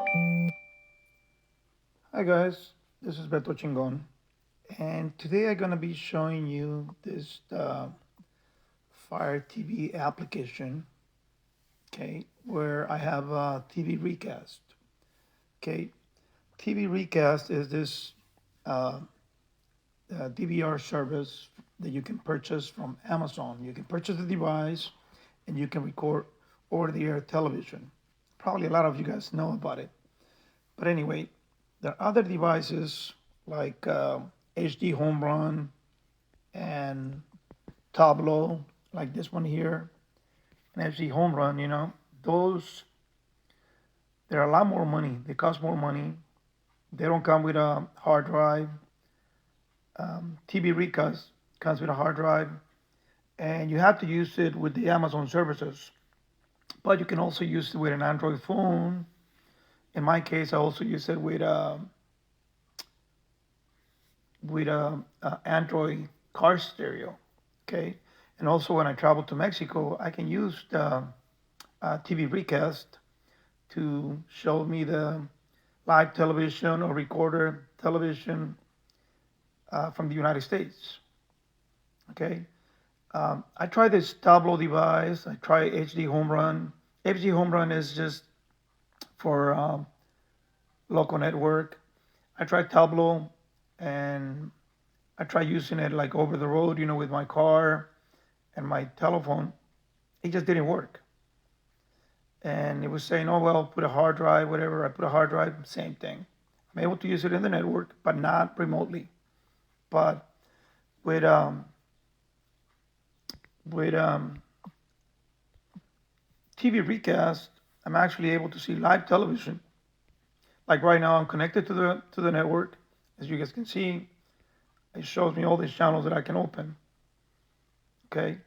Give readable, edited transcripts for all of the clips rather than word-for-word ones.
Hi guys, this is Beto Chingon, and today I'm gonna be showing you this Fire TV application, okay, where I have TV Recast. Okay, TV Recast is this uh, DVR service that you can purchase from Amazon. You can purchase the device, and you can record over-the-air television. Probably a lot of you guys know about it. But anyway, there are other devices like HD Home Run and Tableau, like this one here, and HD Home Run. Those they're a lot more money. They cost more money. They don't come with a hard drive. TB Recast comes with a hard drive, and you have to use it with the Amazon services. But you can also use it with an Android phone. In my case, I also use it with a Android car stereo. Okay, and also when I travel to Mexico, I can use the TV Recast to show me the live television or recorder television from the United States. Okay, I tried this Tableau device. I tried HD Home Run. HD Home Run is just for local network. I tried Tableau, and I tried using it like over the road, with my car and my telephone. It just didn't work. And it was saying, oh, well, put a hard drive, whatever. I put a hard drive, same thing. I'm able to use it in the network, but not remotely. But with um, with TV Recast, I'm actually able to see live television. Like right now, I'm connected to the network. As you guys can see, it shows me all these channels that I can open. Okay,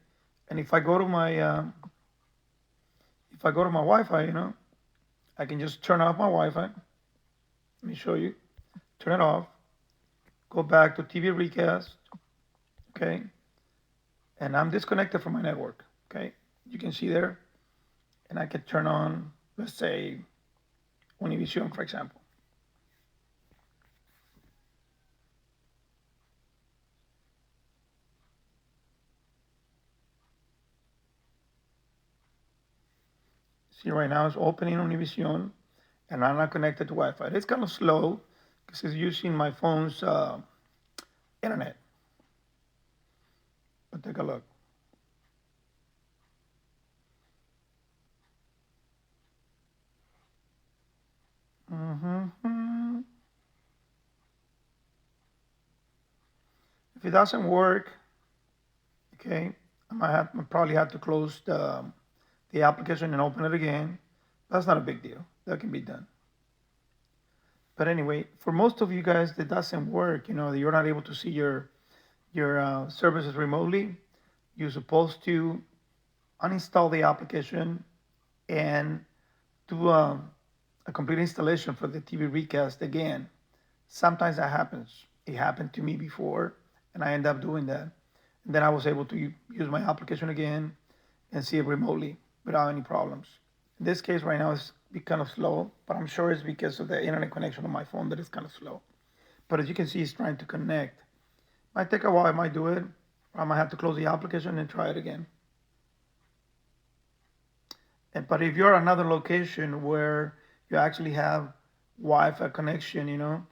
and if I go to my Wi-Fi, I can just turn off my Wi-Fi. Let me show you. Turn it off. Go back to TV Recast. Okay, and I'm disconnected from my network. Okay, you can see there, and I can turn on, let's say, Univision, for example. See, right now it's opening Univision, and I'm not connected to Wi-Fi. It's kind of slow because it's using my phone's internet. But take a look. hmm If it doesn't work, okay, I probably have to close the application and open it again. That's not a big deal. That can be done. But anyway, for most of you guys, that doesn't work. You're not able to see your services remotely. You're supposed to uninstall the application and do a complete installation for the TV Recast again. Sometimes that happens. It happened to me before, and I end up doing that. And then I was able to use my application again and see it remotely without any problems. In this case, right now, it's kind of slow, but I'm sure it's because of the internet connection on my phone that it's kind of slow. But as you can see, it's trying to connect. Might take a while. I might do it. Or I might have to close the application and try it again. But if you're another location where you actually have Wi-Fi connection,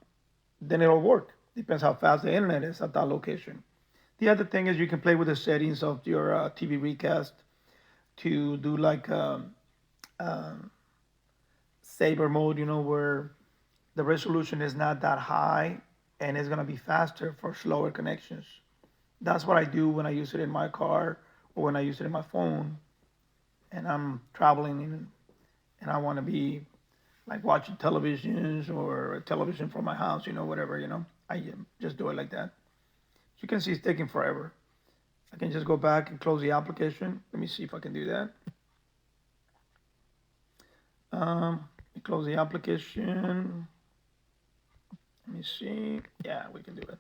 then it'll work. Depends how fast the internet is at that location. The other thing is you can play with the settings of your TV Recast to do like saber mode, where the resolution is not that high and it's gonna be faster for slower connections. That's what I do when I use it in my car or when I use it in my phone and I'm traveling and I want to be like watching televisions or a television from my house, whatever, I just do it like that. You can see it's taking forever. I can just go back and close the application. Let me see if I can do that. Close the application. Let me see. Yeah, we can do it.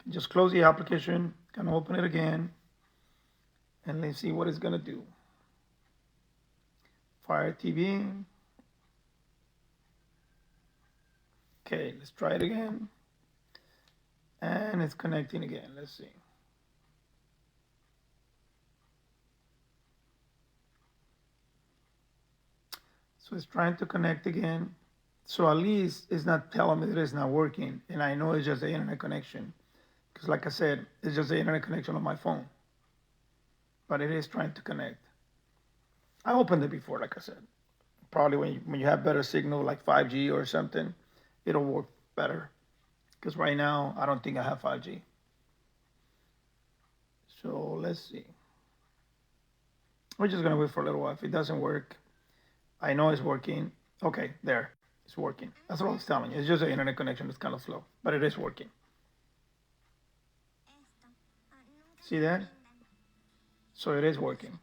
Just close the application. Can open it again, and let's see what it's gonna do. Fire TV. Okay, let's try it again. And it's connecting again. Let's see. So it's trying to connect again. So at least it's not telling me that it's not working. And I know it's just the internet connection. Because like I said, it's just the internet connection on my phone. But it is trying to connect. I opened it before, like I said. Probably when you have better signal, like 5G or something, it'll work better. Because right now, I don't think I have 5G. So let's see. We're just gonna wait for a little while. If it doesn't work, I know it's working. Okay, there, it's working. That's what I was telling you. It's just the internet connection is kind of slow, but it is working. See that? So it is working.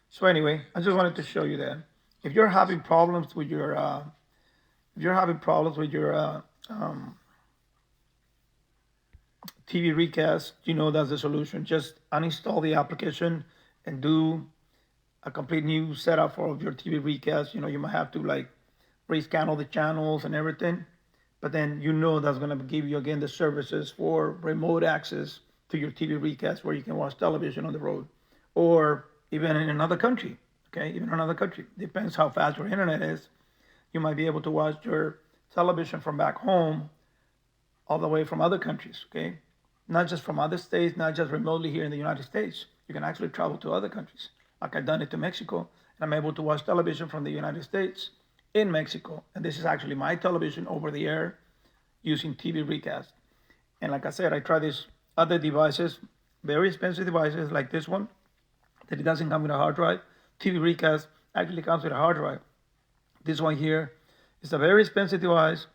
So anyway, I just wanted to show you that if you're having problems with your if you're having problems with your TV recast, you know that's the solution. Just uninstall the application and do a complete new setup for your TV recast. You know, you might have to like rescan all the channels and everything, but then you know that's going to give you again the services for remote access to your TV recast where you can watch television on the road or even in another country. Okay, even another country. Depends how fast your internet is. You might be able to watch your television from back home all the way from other countries. Okay, not just from other states, not just remotely here in the United States. You can actually travel to other countries. Like I've done it to Mexico, and I'm able to watch television from the United States in Mexico. And this is actually my television over the air using TV Recast. And like I said, I tried these other devices, very expensive devices like this one, that it doesn't come with a hard drive. TV Recast actually comes with a hard drive. This one here is a very expensive device,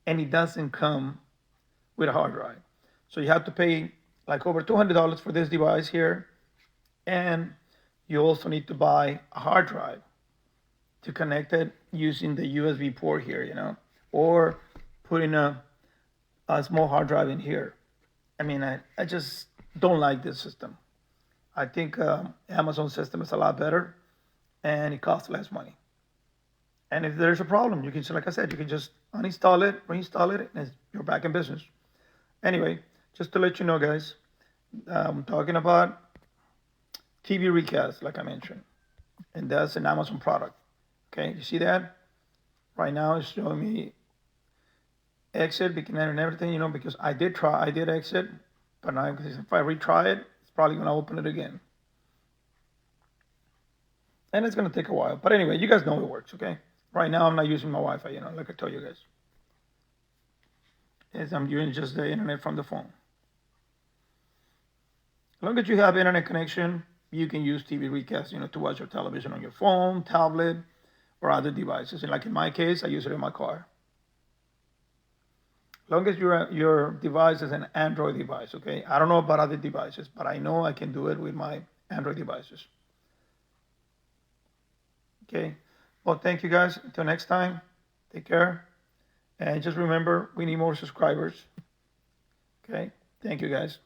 and it doesn't come with a hard drive. So you have to pay like over $200 for this device here, and you also need to buy a hard drive to connect it using the USB port here, you know, or putting a small hard drive in here. I mean, I just don't like this system. I think Amazon system is a lot better, and it costs less money. And if there's a problem, you can, like I said, you can just uninstall it, reinstall it, and you're back in business. Anyway, just to let you know, guys, I'm talking about TV Recast, like I mentioned, and that's an Amazon product. Okay, you see that? Right now it's showing me exit, beginner, and everything, you know, because I did exit, but now if I retry it, it's probably gonna open it again. And it's gonna take a while. But anyway, you guys know it works, okay? Right now I'm not using my Wi-Fi, you know, like I told you guys. I'm using just the internet from the phone. As long as you have internet connection, you can use TV Recast, you know, to watch your television on your phone, tablet, or other devices. And like in my case, I use it in my car. As long as your device is an Android device, okay? I don't know about other devices, but I know I can do it with my Android devices. Okay. Well, thank you guys. Until next time, take care. And just remember, we need more subscribers. Okay. Thank you guys.